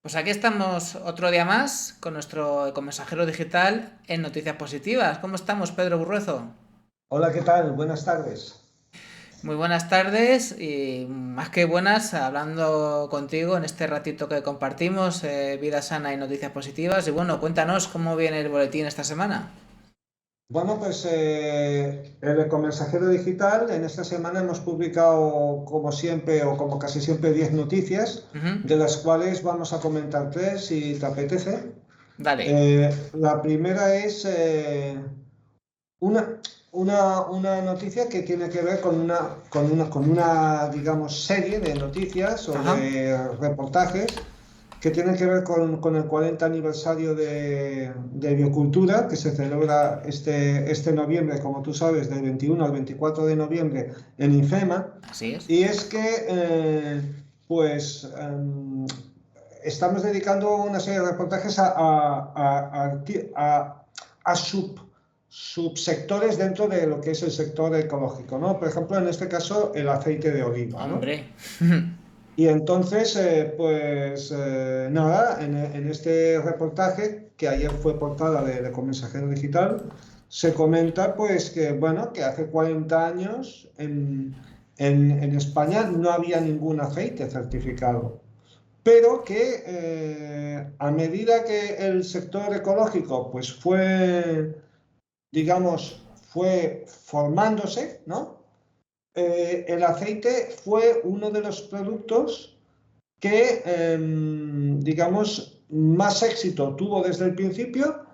Pues aquí estamos otro día más con nuestro ecomensajero digital en Noticias Positivas. ¿Cómo estamos, Pedro Burruezo? Hola, ¿qué tal? Buenas tardes. Muy buenas tardes y más que buenas, hablando contigo en este ratito que compartimos, vida sana y noticias positivas. Y bueno, cuéntanos cómo viene el boletín esta semana. Bueno, pues el Ecomensajero Digital, en esta semana hemos publicado, como siempre o como casi siempre, 10 noticias, Ujú. de las cuales vamos a comentar tres, si te apetece. Dale. La primera es una, una noticia que tiene que ver con una, digamos, serie de noticias o Ajá. de reportajes que tienen que ver con el 40 aniversario de Biocultura, que se celebra este noviembre, como tú sabes, del 21 al 24 de noviembre en IFEMA. Así es. Y es que, pues, estamos dedicando una serie de reportajes a subsectores dentro de lo que es el sector ecológico, ¿no? Por ejemplo, en este caso, el aceite de oliva, ¿no? Hombre. Y entonces, pues nada, en este reportaje, que ayer fue portada de Ecomensajero Digital, se comenta pues que, bueno, que hace 40 años en España no había ningún aceite certificado, pero que a medida que el sector ecológico pues fue, digamos, fue formándose, ¿no? El aceite fue uno de los productos que, digamos, más éxito tuvo desde el principio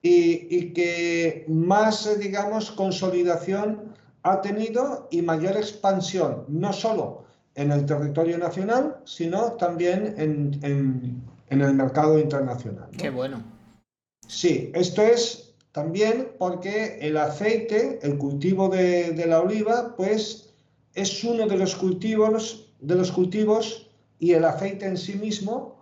y que más, digamos, consolidación ha tenido y mayor expansión, no solo en el territorio nacional, sino también en el mercado internacional, Qué ¿no? bueno. Sí, esto es también porque el aceite, el cultivo de la oliva, pues es uno de los cultivos y el aceite en sí mismo,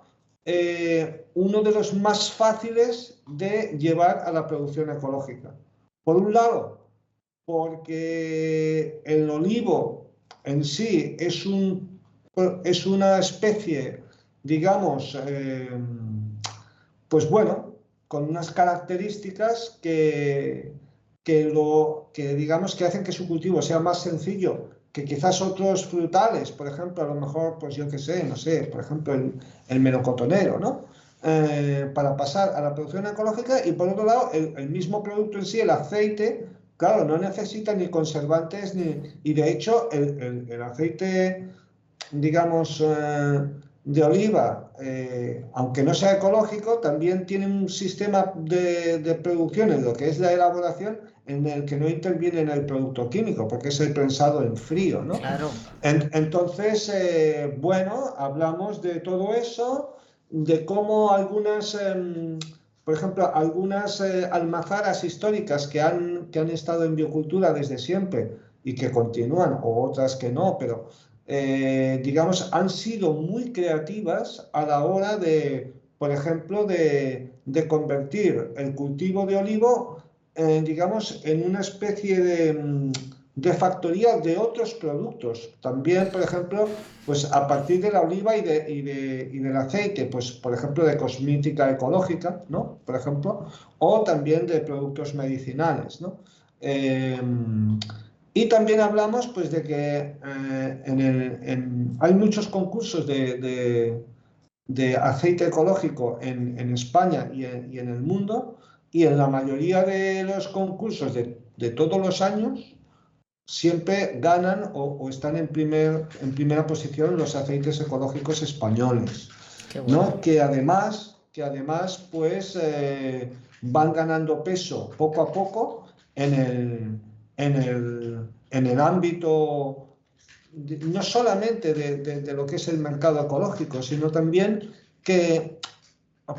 uno de los más fáciles de llevar a la producción ecológica. Por un lado, porque el olivo en sí es una especie, digamos, pues bueno, con unas características que digamos que hacen que su cultivo sea más sencillo que quizás otros frutales, por ejemplo, a lo mejor, pues yo qué sé, no sé, por ejemplo, el melocotonero, ¿no? Para pasar a la producción ecológica y por otro lado, el mismo producto en sí, el aceite, claro, no necesita ni conservantes y de hecho el aceite, digamos, de oliva, aunque no sea ecológico, también tiene un sistema de producción en lo que es la elaboración en el que no interviene en el producto químico, porque es el prensado en frío, ¿no? Claro. Entonces, bueno, hablamos de todo eso, de cómo algunas, por ejemplo, algunas almazaras históricas que han estado en biocultura desde siempre y que continúan, o otras que no, pero digamos, han sido muy creativas a la hora de, por ejemplo, de convertir el cultivo de olivo, digamos, en una especie de factoría de otros productos. También, por ejemplo, pues a partir de la oliva y del aceite, pues por ejemplo de cosmética ecológica, ¿no? Por ejemplo, o también de productos medicinales, ¿no? Eh, y también hablamos pues de que hay muchos concursos de aceite ecológico en España y en el mundo, y en la mayoría de los concursos de todos los años siempre ganan o están en primera posición los aceites ecológicos españoles, Qué bueno. ¿no? Que además pues van ganando peso poco a poco en el ámbito no solamente de lo que es el mercado ecológico, sino también que,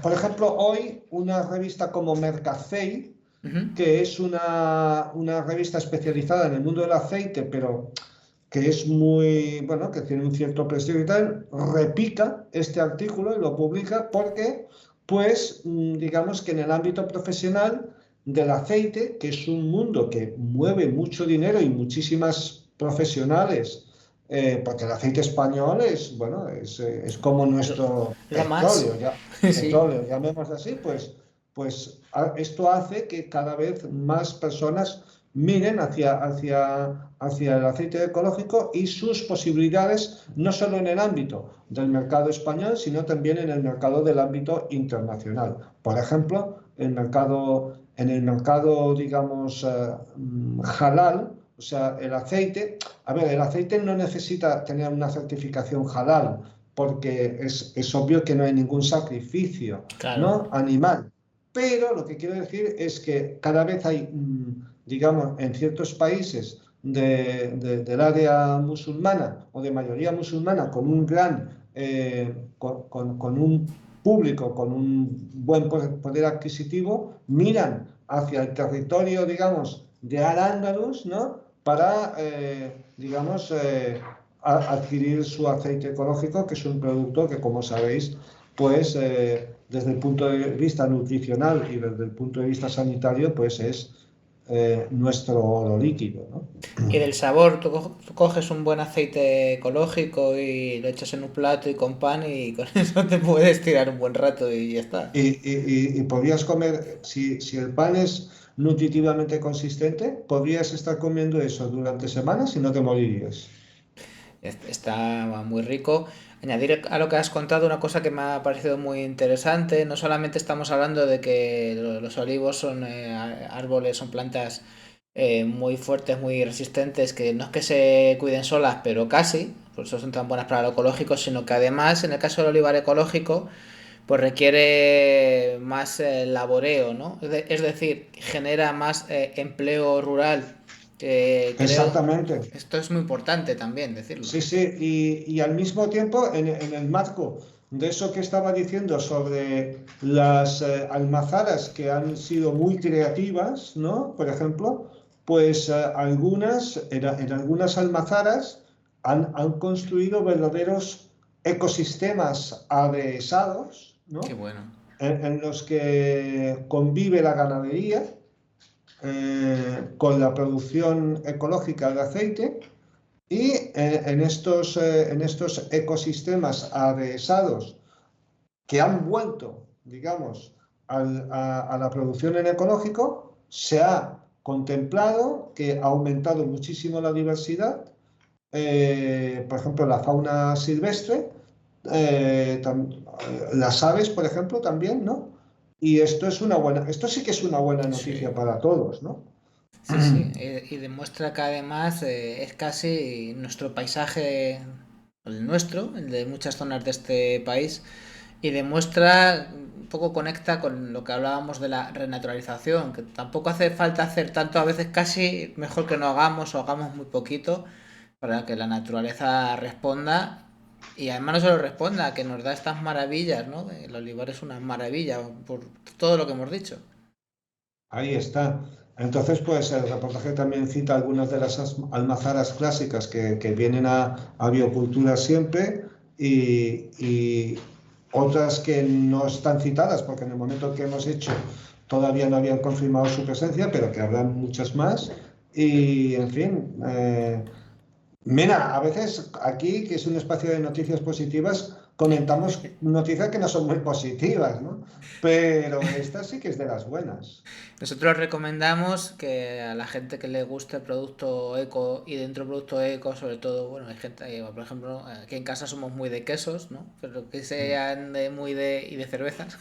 por ejemplo, hoy una revista como Mercacei, Ujú. que es una revista especializada en el mundo del aceite, pero que es muy, bueno, que tiene un cierto prestigio y tal, repica este artículo y lo publica porque, pues, digamos que en el ámbito profesional del aceite, que es un mundo que mueve mucho dinero y muchísimas profesionales, porque el aceite español es, bueno, es como nuestro Lo más. petróleo, ya, Sí. petróleo, llamémoslo así, pues esto hace que cada vez más personas miren hacia el aceite ecológico y sus posibilidades, no solo en el ámbito del mercado español, sino también en el mercado del ámbito internacional. Por ejemplo, en el mercado, digamos, halal, o sea, el aceite, a ver, el aceite no necesita tener una certificación halal, porque es obvio que no hay ningún sacrificio, Claro. ¿no? Animal. Pero lo que quiero decir es que cada vez hay, digamos, en ciertos países del área musulmana o de mayoría musulmana con un gran, con un público, con un buen poder adquisitivo, miran hacia el territorio, digamos, de Al-Ándalus, ¿no? Para, digamos, adquirir su aceite ecológico, que es un producto que, como sabéis, pues desde el punto de vista nutricional y desde el punto de vista sanitario, pues es nuestro oro líquido, ¿no? Y del sabor, tú coges un buen aceite ecológico y lo echas en un plato y con pan y con eso te puedes tirar un buen rato y ya está. Y podrías comer, si el pan es nutritivamente consistente, podrías estar comiendo eso durante semanas y no te morirías. Está muy rico. Añadir a lo que has contado una cosa que me ha parecido muy interesante. No solamente estamos hablando de que los olivos son árboles, son plantas muy fuertes, muy resistentes, que no es que se cuiden solas, pero casi, por eso son tan buenas para lo ecológico, sino que además, en el caso del olivar ecológico, pues requiere más laboreo, ¿no? Es decir, genera más empleo rural. Creo, Exactamente. esto es muy importante también decirlo. Sí, sí, y al mismo tiempo, en el marco de eso que estaba diciendo sobre las almazaras que han sido muy creativas, ¿no? Por ejemplo, pues en algunas almazaras han construido verdaderos ecosistemas adhesados, Qué ¿no? bueno. En los que convive la ganadería con la producción ecológica de aceite y en estos ecosistemas adhesados que han vuelto, digamos, a la producción en ecológico, se ha contemplado que ha aumentado muchísimo la diversidad, por ejemplo, la fauna silvestre, las aves, por ejemplo, también, ¿no? Y esto sí que es una buena noticia Sí, para todos, ¿no? sí, sí. Y demuestra que además es casi nuestro paisaje, el nuestro, el de muchas zonas de este país, y demuestra, un poco conecta con lo que hablábamos de la renaturalización, que tampoco hace falta hacer tanto, a veces casi mejor que no hagamos o hagamos muy poquito para que la naturaleza responda. Y además no solo responda, que nos da estas maravillas, ¿no? El olivar es una maravilla por todo lo que hemos dicho. Ahí está. Entonces, pues el reportaje también cita algunas de las almazaras clásicas que vienen a biocultura siempre y otras que no están citadas porque en el momento que hemos hecho todavía no habían confirmado su presencia, pero que habrán muchas más. Y, en fin, mira, a veces aquí, que es un espacio de noticias positivas, comentamos noticias que no son muy positivas, ¿no? Pero esta sí que es de las buenas. Nosotros recomendamos que a la gente que le guste el producto eco y dentro del producto eco, sobre todo, bueno, hay gente, por ejemplo, aquí en casa somos muy de quesos, ¿no? Pero que sean muy de y de cervezas.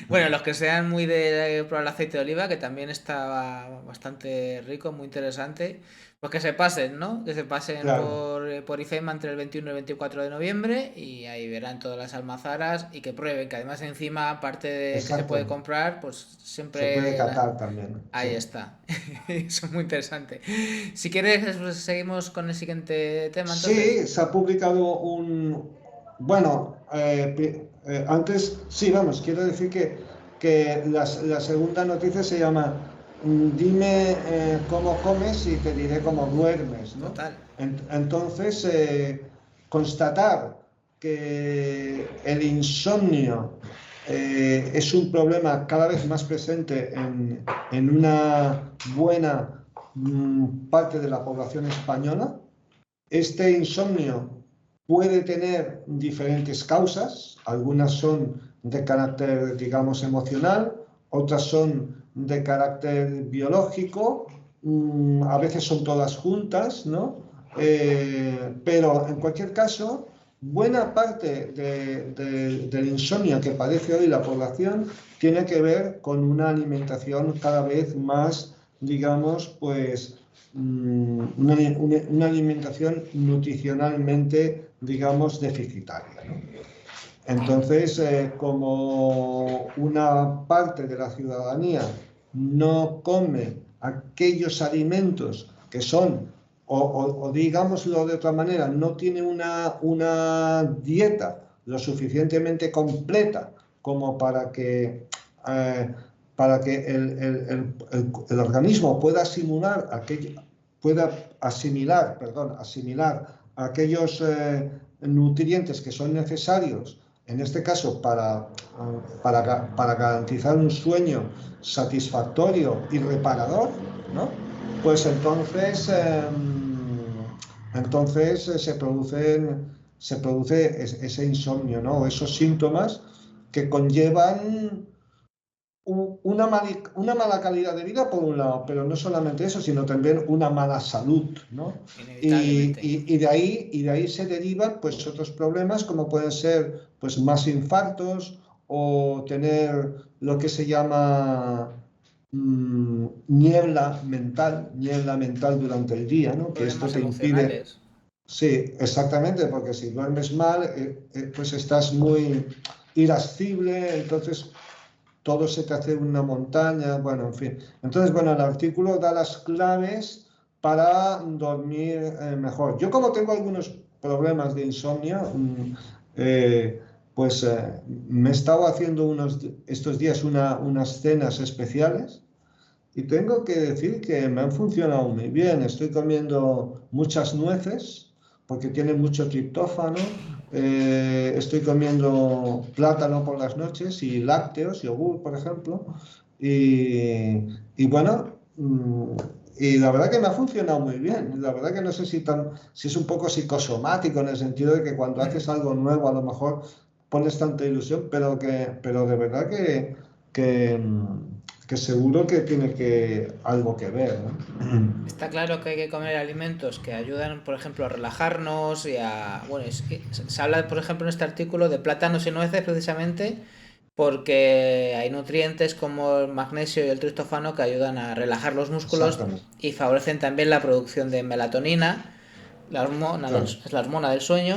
Bueno, los que sean muy de probar el aceite de oliva, que también está bastante rico, muy interesante. Pues que se pasen, ¿no? Que se pasen Claro, por IFEMA entre el 21 y el 24 de noviembre y ahí verán todas las almazaras y que prueben, que además encima, aparte de que se puede exacto. comprar, pues Se puede siempre catar también, sí. ahí está. Eso es muy interesante. Si quieres, pues seguimos con el siguiente tema entonces. Sí, se ha publicado bueno, antes, sí, vamos, quiero decir que la segunda noticia se llama Dime cómo comes y te diré cómo duermes, ¿no? Total. Entonces, constatar que el insomnio es un problema cada vez más presente en una buena parte de la población española, Este insomnio puede tener diferentes causas, algunas son de carácter, digamos, emocional, otras son de carácter biológico, a veces son todas juntas, ¿no? Pero en cualquier caso, buena parte del insomnio que padece hoy la población tiene que ver con una alimentación cada vez más, digamos, pues una alimentación nutricionalmente, digamos, deficitaria, ¿no? Entonces, como una parte de la ciudadanía no come aquellos alimentos que son, o digámoslo de otra manera, no tiene una dieta lo suficientemente completa como eh, para que el organismo pueda asimilar aquellos nutrientes que son necesarios, en este caso para garantizar un sueño satisfactorio y reparador, ¿no? Pues entonces se produce ese insomnio, ¿no? Esos síntomas que conllevan una mala calidad de vida por un lado, pero no solamente eso, sino también una mala salud, ¿no? Inevitablemente. Y de ahí se derivan pues otros problemas como pueden ser pues más infartos o tener lo que se llama niebla mental durante el día, ¿no? Que esto Problemas te impide. emocionales. Sí, exactamente, porque si duermes mal, pues estás muy irascible, entonces todo se te hace una montaña, bueno, en fin. Entonces, bueno, el artículo da las claves para dormir mejor. Yo como tengo algunos problemas de insomnio, pues me he estado haciendo estos días unas cenas especiales y tengo que decir que me han funcionado muy bien. Estoy comiendo muchas nueces porque tienen mucho triptófano. Estoy comiendo plátano por las noches y lácteos, yogur, por ejemplo. Y bueno, y la verdad que me ha funcionado muy bien. La verdad que no sé si es un poco psicosomático en el sentido de que cuando haces algo nuevo a lo mejor pones tanta ilusión, pero de verdad que, que seguro que tiene algo que ver, ¿no? Está claro que hay que comer alimentos que ayudan, por ejemplo, a relajarnos y a... Bueno, se habla, por ejemplo, en este artículo de plátanos y nueces precisamente porque hay nutrientes como el magnesio y el triptófano que ayudan a relajar los músculos Exactamente. y favorecen también la producción de melatonina, Claro. es la hormona del sueño.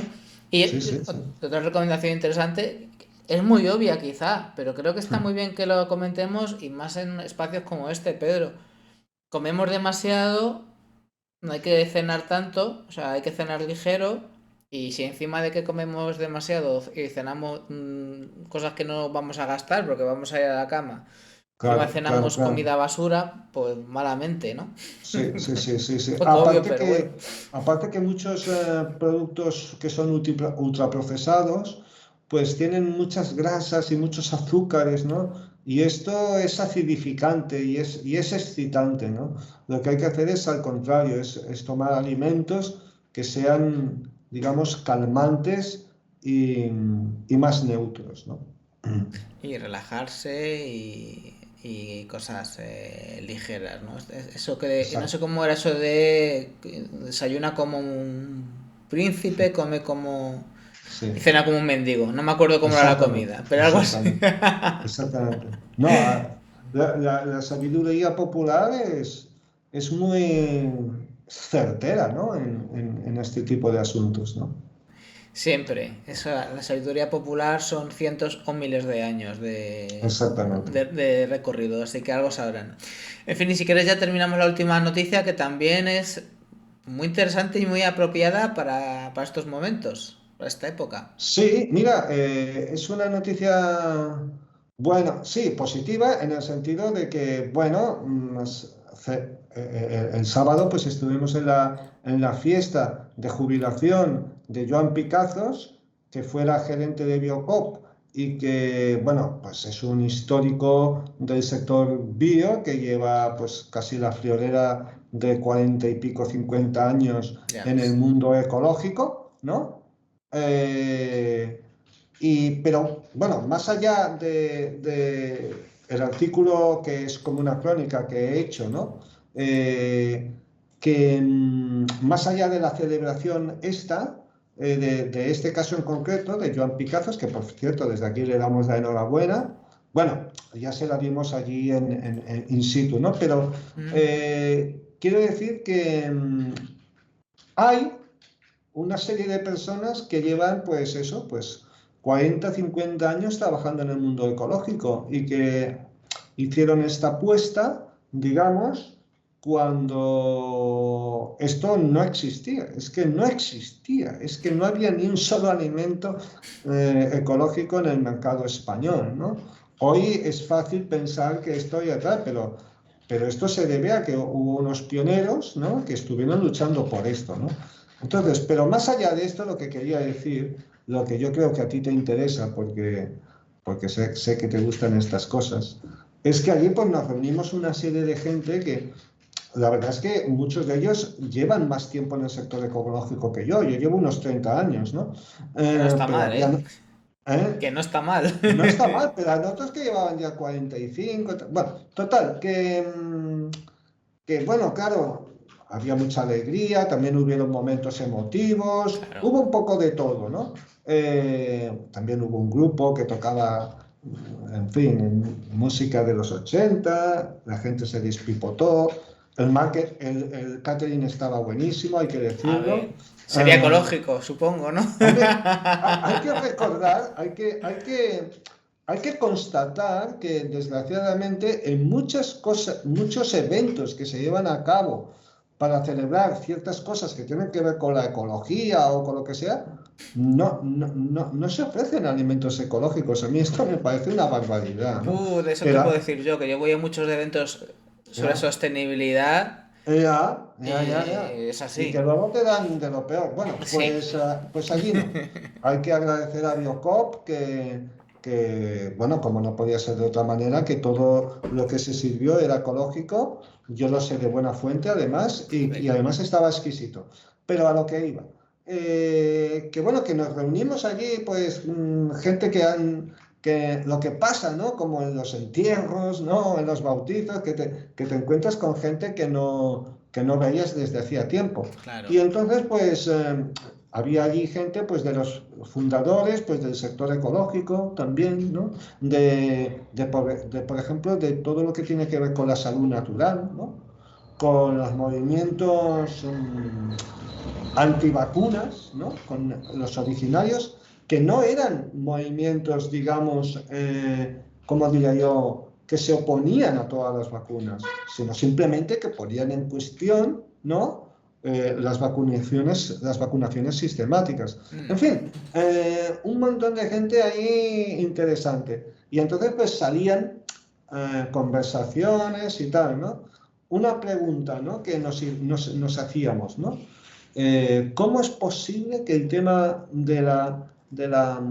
Sí, Y sí, sí. otra recomendación interesante, es muy obvia quizá, pero creo que está Hmm. muy bien que lo comentemos y más en espacios como este, Pedro. Comemos demasiado, no hay que cenar tanto, o sea, hay que cenar ligero. Y si encima de que comemos demasiado y cenamos cosas que no vamos a gastar porque vamos a ir a la cama, encima Claro, claro, cenamos claro. comida basura, pues malamente, ¿no? Sí, sí, sí, sí, sí. Un poco obvio, pero bueno. Aparte que muchos productos que son ultraprocesados, pues tienen muchas grasas y muchos azúcares, ¿no? Y esto es acidificante y es excitante, ¿no? Lo que hay que hacer es al contrario, es tomar alimentos que sean, digamos, calmantes y más neutros, ¿no? Y relajarse y cosas ligeras, ¿no? Eso que no sé Exacto. cómo era eso de que desayuna como un príncipe, come como y Sí, cena como un mendigo. No me acuerdo cómo era la exactamente, comida, pero algo así. exactamente. Exactamente. No, la sabiduría popular es muy certera, ¿no? En este tipo de asuntos, ¿no? Siempre. La sabiduría popular son cientos o miles de años Exactamente. de recorrido, así que algo sabrán. En fin, y si quieres ya terminamos la última noticia que también es muy interesante y muy apropiada para estos momentos, para esta época. Sí, mira, es una noticia, bueno, sí, positiva en el sentido de que, bueno, el sábado pues estuvimos en la fiesta de jubilación de Joan Picazos, que fuera gerente de Biocop y que, bueno, pues es un histórico del sector bio que lleva pues casi la friolera de 40 y pico, 50 años Ya en el ves. mundo ecológico, ¿no? Pero bueno, más allá de el artículo que es como una crónica que he hecho, ¿no? Eh, Más allá de la celebración esta, de este caso en concreto, de Joan Picazos, que por cierto desde aquí le damos la enhorabuena, bueno, ya se la dimos allí en in situ, ¿no? Pero Mm. quiero decir que hay una serie de personas que llevan, pues eso, pues 40, 50 años trabajando en el mundo ecológico y que hicieron esta apuesta, digamos, cuando esto no existía. Es que no existía, es que no había ni un solo alimento ecológico en el mercado español, ¿no? Hoy es fácil pensar que esto ya atrás, pero esto se debe a que hubo unos pioneros, ¿no? Que estuvieron luchando por esto, ¿no? Entonces, pero más allá de esto, lo que quería decir, lo que yo creo que a ti te interesa, porque sé que te gustan estas cosas, es que allí pues nos reunimos una serie de gente que la verdad es que muchos de ellos llevan más tiempo en el sector ecológico que yo llevo unos 30 años, ¿no? Que no está Pero mal, había, ¿eh? ¿eh? Que no está mal. No está mal, pero hay otros que llevaban ya 45, bueno, total, que bueno, claro, había mucha alegría, también hubieron momentos emotivos, Claro. hubo un poco de todo, ¿no? También hubo un grupo que tocaba, en fin, música de los 80, la gente se despipotó, el catering estaba buenísimo, hay que A ver. decirlo. Sería Eh, ecológico, supongo, ¿no? Hombre, hay que recordar, hay que constatar que desgraciadamente en muchas cosas, muchos eventos que se llevan a cabo para celebrar ciertas cosas que tienen que ver con la ecología o con lo que sea, no se ofrecen alimentos ecológicos. A mí esto me parece una barbaridad, ¿no? De eso te puedo Pero, decir yo, que yo voy a muchos eventos sobre ya, sostenibilidad ya. y es Y que así. luego te dan de lo peor. Bueno, Sí. pues allí no. Hay que agradecer a Biocop bueno, como no podía ser de otra manera, que todo lo que se sirvió era ecológico. Yo lo sé de buena fuente, además, y Venga. además estaba exquisito. Pero a lo que iba. Que bueno, que nos reunimos allí, pues, gente que lo que pasa, ¿no? Como en los entierros, ¿no? En los bautizos, que te encuentras con gente que no veías desde hacía tiempo. Claro. Y entonces, pues, había allí gente, pues, de los fundadores, pues, del sector ecológico también, ¿no? Por ejemplo, de todo lo que tiene que ver con la salud natural, ¿no? Con los movimientos antivacunas, ¿no? Con los originarios, que no eran movimientos, digamos, como diría yo, que se oponían a todas las vacunas, sino simplemente que ponían en cuestión, ¿no? Las vacunaciones sistemáticas. En Mm. fin, un montón de gente ahí interesante. Y entonces pues salían conversaciones y tal, ¿no? Una pregunta, ¿no? Que nos hacíamos, ¿no? ¿Cómo es posible que el tema de la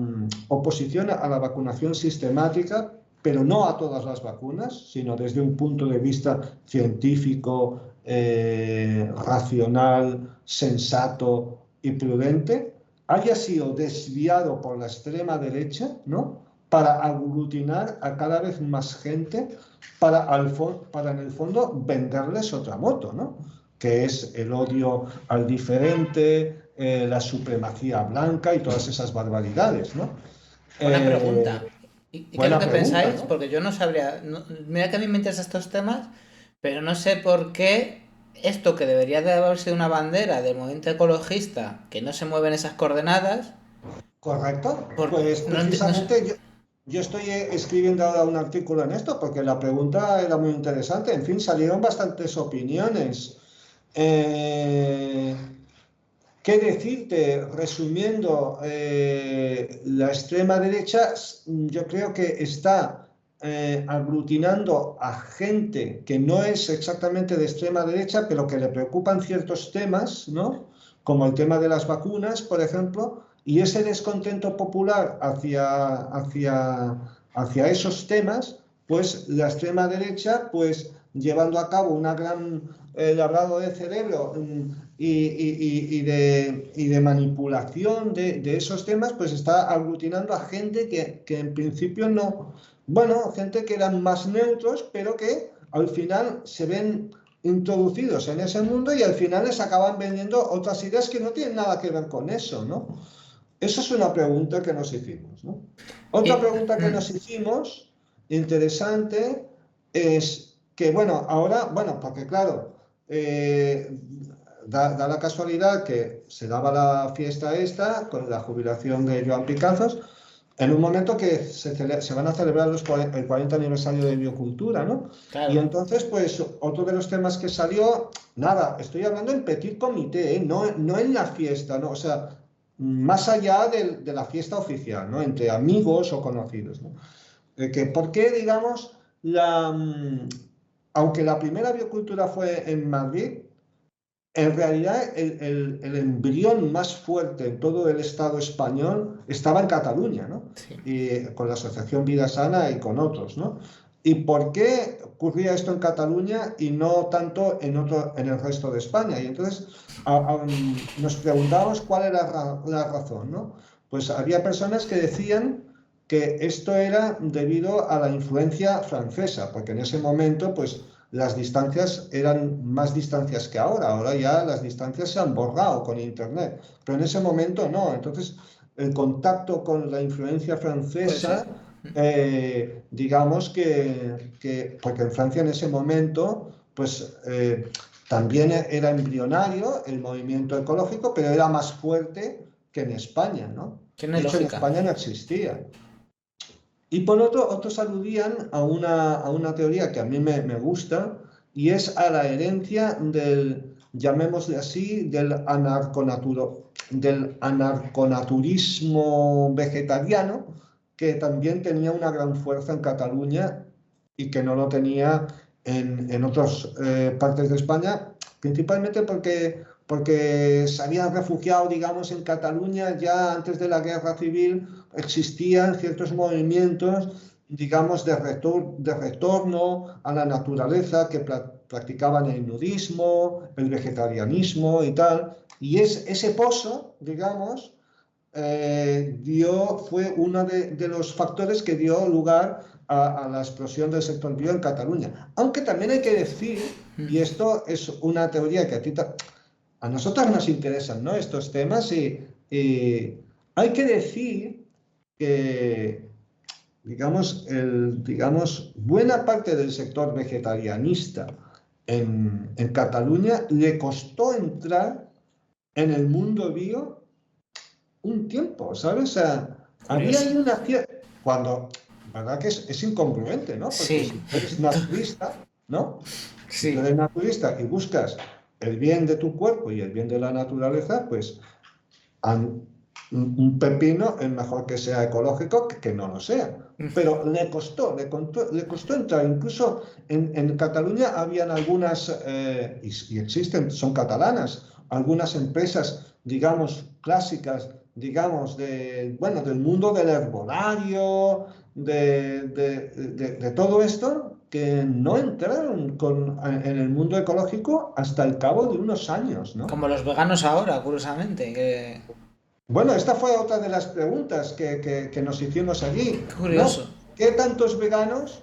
oposición a la vacunación sistemática, pero no a todas las vacunas, sino desde un punto de vista científico, racional, sensato y prudente, haya sido desviado por la extrema derecha, ¿no? Para aglutinar a cada vez más gente para en el fondo venderles otra moto, ¿no? Que es el odio al diferente, la supremacía blanca y todas esas barbaridades, ¿no? Buena Eh, pregunta. ¿Y qué es lo Buena que pregunta, pensáis? ¿no? Porque yo no sabría. Mira que a mí me interesan estos temas, pero no sé por qué esto que debería de haber sido una bandera del movimiento ecologista, que no se mueven esas coordenadas, Correcto. Pues no precisamente yo estoy escribiendo ahora un artículo en esto porque la pregunta era muy interesante. En fin, salieron bastantes opiniones. Eh, ¿Qué decirte? Resumiendo, la extrema derecha yo creo que está aglutinando a gente que no es exactamente de extrema derecha, pero que le preocupan ciertos temas, ¿no? Como el tema de las vacunas, por ejemplo, y ese descontento popular hacia esos temas, pues la extrema derecha, pues llevando a cabo una gran lavado de cerebro y de manipulación de esos temas, pues está aglutinando a gente que en principio no, bueno, gente que eran más neutros, pero que al final se ven introducidos en ese mundo y al final les acaban vendiendo otras ideas que no tienen nada que ver con eso, ¿no? Esa es una pregunta que nos hicimos, ¿no? Otra Y, pregunta que nos hicimos, interesante, es que, bueno, ahora, bueno, porque claro, da la casualidad que se daba la fiesta esta con la jubilación de Joan Picazos, en un momento que se van a celebrar el 40 aniversario de Biocultura, ¿no? Y claro, entonces, pues, otro de los temas que salió, nada, estoy hablando en petit comité, ¿eh? No, no en la fiesta, ¿no? O sea, más allá de la fiesta oficial, ¿no? Entre amigos o conocidos, ¿no? Que por qué, digamos, aunque la primera biocultura fue en Madrid, en realidad el embrión más fuerte en todo el Estado español estaba en Cataluña, ¿no? sí. Y, con la Asociación Vida Sana y con otros, ¿no? ¿Y por qué ocurría esto en Cataluña y no tanto en el resto de España? Y entonces nos preguntábamos cuál era la razón, ¿no? Pues había personas que decían que esto era debido a la influencia francesa, porque en ese momento, pues, las distancias eran más distancias que ahora. Ahora ya las distancias se han borrado con Internet, pero en ese momento no. Entonces, el contacto con la influencia Puede ser. francesa, digamos porque en Francia en ese momento, pues también era embrionario el movimiento ecológico, pero era más fuerte que en España, ¿no? Tiene De hecho, en lógica. España no existía. Y por otros aludían a una teoría que a mí me gusta y es a la herencia del, llamémosle así, del anarconaturismo vegetariano, que también tenía una gran fuerza en Cataluña y que no lo tenía en otras partes de España, principalmente porque se habían refugiado, digamos, en Cataluña ya antes de la guerra civil. Existían ciertos movimientos, digamos, de retorno a la naturaleza que practicaban el nudismo, el vegetarianismo y tal. Y ese pozo, digamos, fue uno de los factores que dio lugar a la explosión del sector bio en Cataluña. Aunque también hay que decir, y esto es una teoría que a nosotros nos interesan, ¿no?, estos temas, y hay que decir que, digamos, buena parte del sector vegetarianista en Cataluña le costó entrar en el mundo bio un tiempo, ¿sabes? O sea, había Curioso. ahí una cierta... Cuando, ¿verdad que es incongruente, ¿no? Porque Sí, si tú eres naturista, ¿no? Si tú sí. eres naturista y buscas el bien de tu cuerpo y el bien de la naturaleza, pues un pepino es mejor que sea ecológico que no lo sea. Pero le costó entrar. Incluso en Cataluña habían algunas, y existen, son catalanas, algunas empresas, digamos, clásicas, digamos, bueno, del mundo del herbolario, de todo esto, que no entraron en el mundo ecológico hasta el cabo de unos años, ¿no? Como los veganos ahora, curiosamente. Bueno, esta fue otra de las preguntas que nos hicimos Qué allí, ¿no? curioso. ¿Qué tantos veganos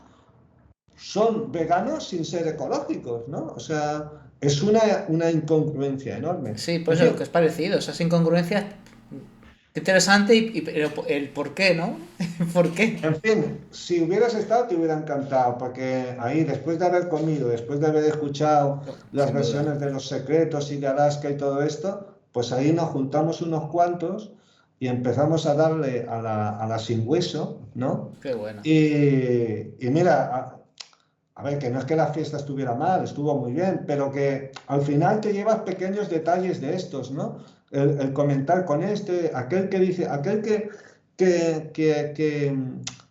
son veganos sin ser ecológicos, ¿no? O sea, es una incongruencia enorme. Sí, por En eso que fin, es parecido. Esas incongruencias. Qué interesante, pero el por qué, ¿no? ¿Por qué? en fin, si hubieras estado te hubiera encantado, porque ahí, después de haber comido, después de haber escuchado las Sin duda. versiones de Los Secretos y de Alaska y todo esto, pues ahí nos juntamos unos cuantos y empezamos a darle a la sin hueso, ¿no? Qué bueno. Y mira, a ver, que no es que la fiesta estuviera mal, estuvo muy bien, pero que al final te llevas pequeños detalles de estos, ¿no? El comentar con aquel que dice, aquel que, que, que,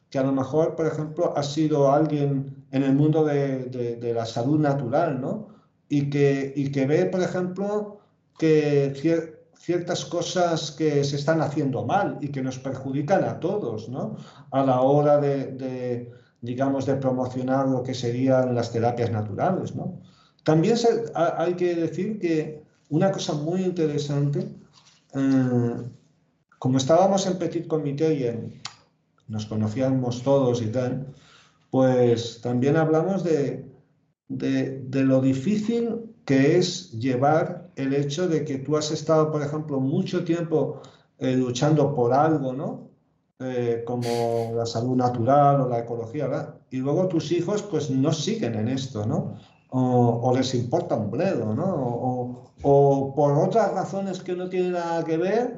que a lo mejor, por ejemplo, ha sido alguien en el mundo de la salud natural, ¿no? Y que ve, por ejemplo, que ciertas cosas que se están haciendo mal y que nos perjudican a todos, ¿no? A la hora digamos, de promocionar lo que serían las terapias naturales, ¿no? También hay que decir que una cosa muy interesante, eh, como estábamos en Petit Comité y nos conocíamos todos y tal, pues también hablamos de lo difícil que es llevar el hecho de que tú has estado, por ejemplo, mucho tiempo luchando por algo, ¿no? Como la salud natural o la ecología, ¿verdad? Y luego tus hijos pues no siguen en esto, ¿no? O les importa un bledo, ¿no? O por otras razones que no tienen nada que ver,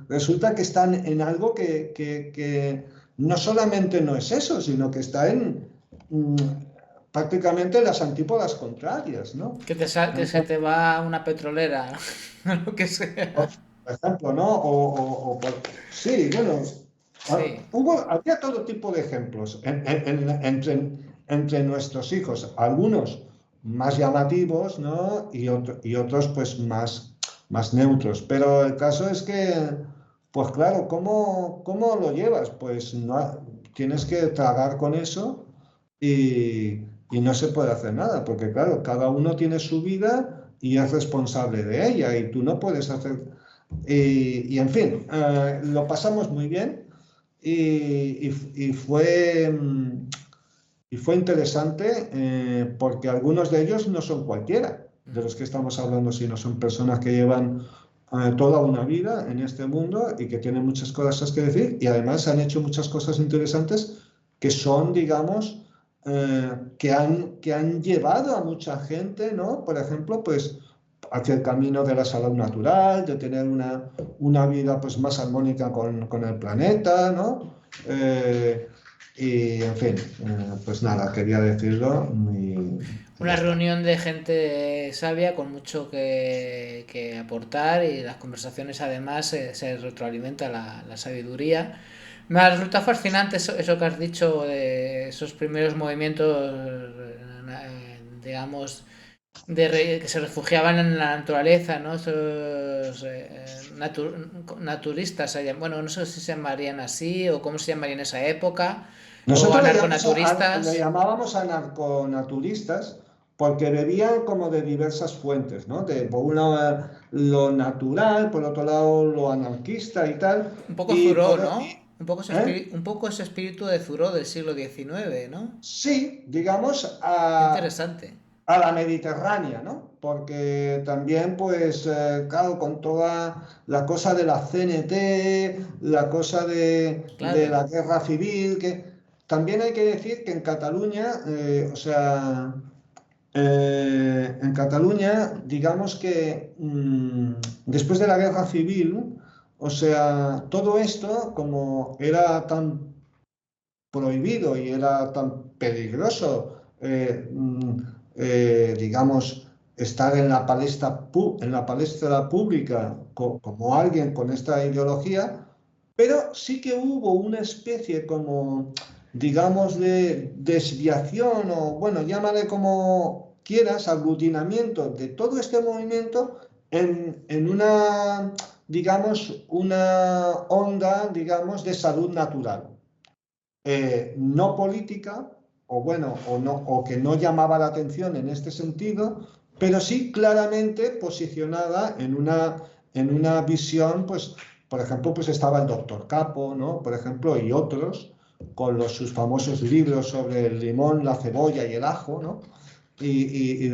resulta que están en algo que no solamente no es eso, sino que está en prácticamente las antípodas contrarias, ¿no? Que se Entonces, te va una petrolera, lo que por sea. ejemplo, ¿no? Sí, bueno, Sí. había todo tipo de ejemplos entre nuestros hijos, algunos más llamativos, ¿no? Y otros pues más neutros. Pero el caso es que, pues claro, ¿cómo lo llevas? Pues no, tienes que tragar con eso y no se puede hacer nada, porque claro, cada uno tiene su vida y es responsable de ella y tú no puedes hacer... en fin, lo pasamos muy bien y fue interesante porque algunos de ellos no son cualquiera de los que estamos hablando, sino son personas que llevan toda una vida en este mundo y que tienen muchas cosas que decir y además han hecho muchas cosas interesantes que son, digamos, que han llevado a mucha gente, ¿no? Por ejemplo, pues hacia el camino de la salud natural, de tener una vida pues más armónica con el planeta, ¿no? Y en fin, pues nada, quería decirlo y ya Una está. reunión de gente sabia con mucho que aportar y las conversaciones además se retroalimenta la sabiduría. Me resulta fascinante eso que has dicho de esos primeros movimientos, digamos, que se refugiaban en la naturaleza, ¿no? Esos naturistas, bueno, no sé si se llamarían así o cómo se llamarían en esa época, o Nosotros le anarconaturistas. llamábamos anarconaturistas porque bebían como de diversas fuentes, ¿no? Por un lado lo natural, por otro lado lo anarquista y tal. Un poco Y Thoreau, por, ¿no? ¿eh? Un poco ese espíritu de Thoreau del siglo XIX, ¿no? Sí, digamos, Qué interesante. a la mediterránea, ¿no? Porque también, pues, claro, con toda la cosa de la CNT, la cosa de Claro. la guerra civil, que también hay que decir que en Cataluña, o sea, en Cataluña, digamos que después de la guerra civil, o sea, todo esto, como era tan prohibido y era tan peligroso, digamos, estar en la palestra pública como alguien con esta ideología, pero sí que hubo una especie como, digamos, de desviación o, bueno, llámale como quieras, aglutinamiento de todo este movimiento en una, digamos, una onda, digamos, de salud natural no política, o bueno, o que no llamaba la atención en este sentido, pero sí claramente posicionada en una visión, pues, por ejemplo, pues estaba el doctor Capo, ¿no? Por ejemplo, y otros, con sus famosos libros sobre el limón, la cebolla y el ajo, ¿no? Y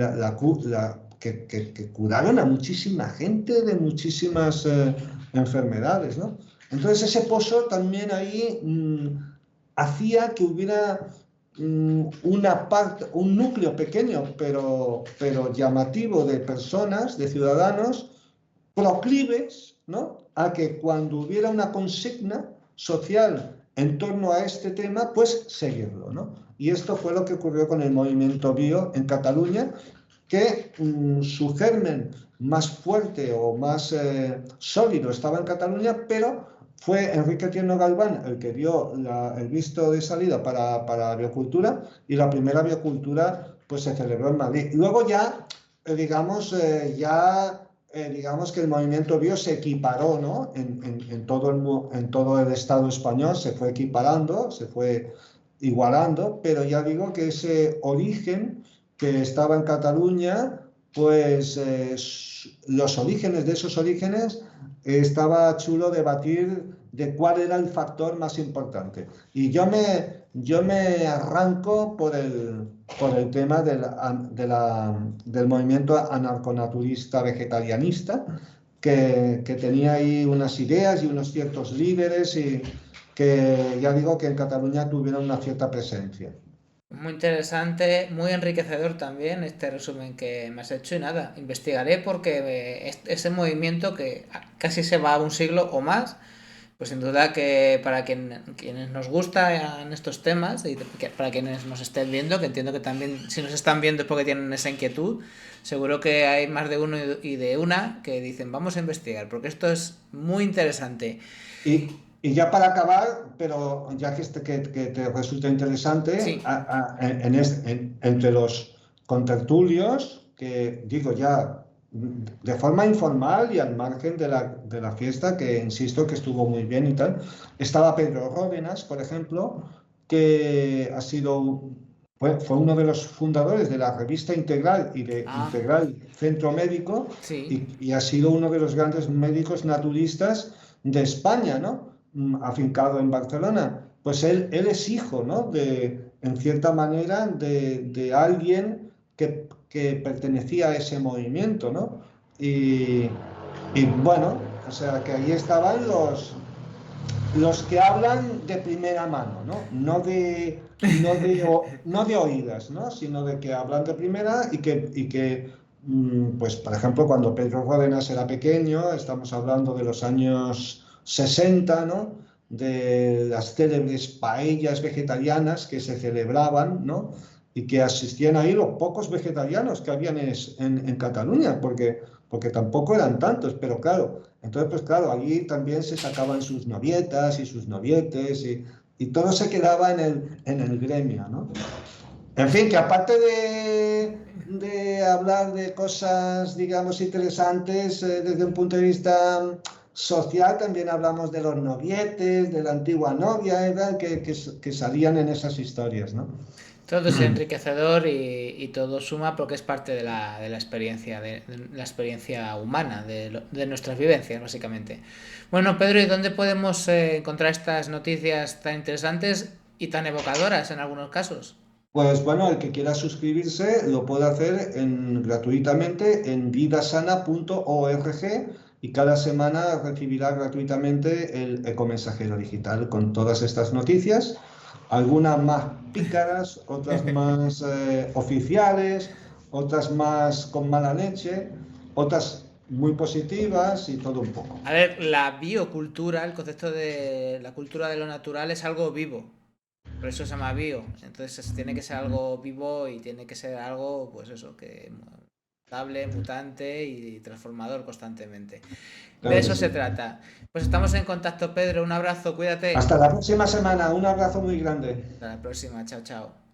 que curaron a muchísima gente de muchísimas enfermedades, ¿no? Entonces ese pozo también ahí hacía que hubiera una parte, un núcleo pequeño pero llamativo de personas, de ciudadanos proclives, ¿no? A que cuando hubiera una consigna social en torno a este tema, pues seguirlo, ¿no? Y esto fue lo que ocurrió con el movimiento Bio en Cataluña, que su germen más fuerte o más sólido estaba en Cataluña, pero fue Enrique Tierno Galván el que dio el visto de salida para la biocultura y la primera biocultura pues se celebró en Madrid. Luego ya, digamos que el movimiento bio se equiparó, ¿no? En todo el Estado español se fue equiparando, se fue igualando, pero ya digo que ese origen que estaba en Cataluña, pues los orígenes de esos orígenes estaba chulo debatir de cuál era el factor más importante. Y yo me arranco por el tema del movimiento anarconaturista vegetarianista, que tenía ahí unas ideas y unos ciertos líderes y que ya digo que en Cataluña tuvieron una cierta presencia. Muy interesante, muy enriquecedor también este resumen que me has hecho y nada, investigaré porque ese movimiento que casi se va a un siglo o más, pues sin duda que para quienes nos gustan estos temas y para quienes nos estén viendo, que entiendo que también si nos están viendo es porque tienen esa inquietud, seguro que hay más de uno y de una que dicen vamos a investigar porque esto es muy interesante. Y ya para acabar, pero ya que te resulta interesante, Sí. entre los contertulios, que digo ya de forma informal y al margen de la fiesta, que insisto que estuvo muy bien y tal, estaba Pedro Ródenas, por ejemplo, que fue uno de los fundadores de la revista Integral y de Ah, Integral Centro Médico sí. y ha sido uno de los grandes médicos naturistas de España, ¿no? Afincado en Barcelona. Pues él es hijo, ¿no? En cierta manera, de alguien que pertenecía a ese movimiento, ¿no? Y, y bueno, o sea, que ahí estaban los que hablan de primera mano, ¿no? No de oídas, ¿no? Sino de que hablan de primera y que, pues, por ejemplo, cuando Pedro Ródenas era pequeño, estamos hablando de los años 60, ¿no? De las célebres paellas vegetarianas que se celebraban, ¿no? Y que asistían ahí los pocos vegetarianos que habían en Cataluña, porque tampoco eran tantos, pero claro, entonces pues claro, allí también se sacaban sus novietas y sus novietes y todo se quedaba en el gremio, ¿no? En fin, que aparte de hablar de cosas, digamos, interesantes desde un punto de vista social, también hablamos de los novietes, de la antigua novia, ¿verdad? Que salían en esas historias, ¿no? Todo es enriquecedor y todo suma porque es parte de la experiencia, de la experiencia humana, de nuestras vivencias, básicamente. Bueno, Pedro, ¿y dónde podemos encontrar estas noticias tan interesantes y tan evocadoras en algunos casos? Pues bueno, el que quiera suscribirse lo puede hacer gratuitamente en vidasana.org y cada semana recibirá gratuitamente el ecomensajero digital con todas estas noticias, algunas más pícaras, otras más oficiales, otras más con mala leche, otras muy positivas y todo un poco. A ver, la biocultura, el concepto de la cultura de lo natural es algo vivo. Por eso se llama bio. Entonces tiene que ser algo vivo y tiene que ser algo, pues eso, que mutable, mutante y transformador constantemente. De Claro que eso se sí. trata. Pues estamos en contacto, Pedro. Un abrazo, cuídate. Hasta la próxima semana. Un abrazo muy grande. Hasta la próxima. Chao, chao.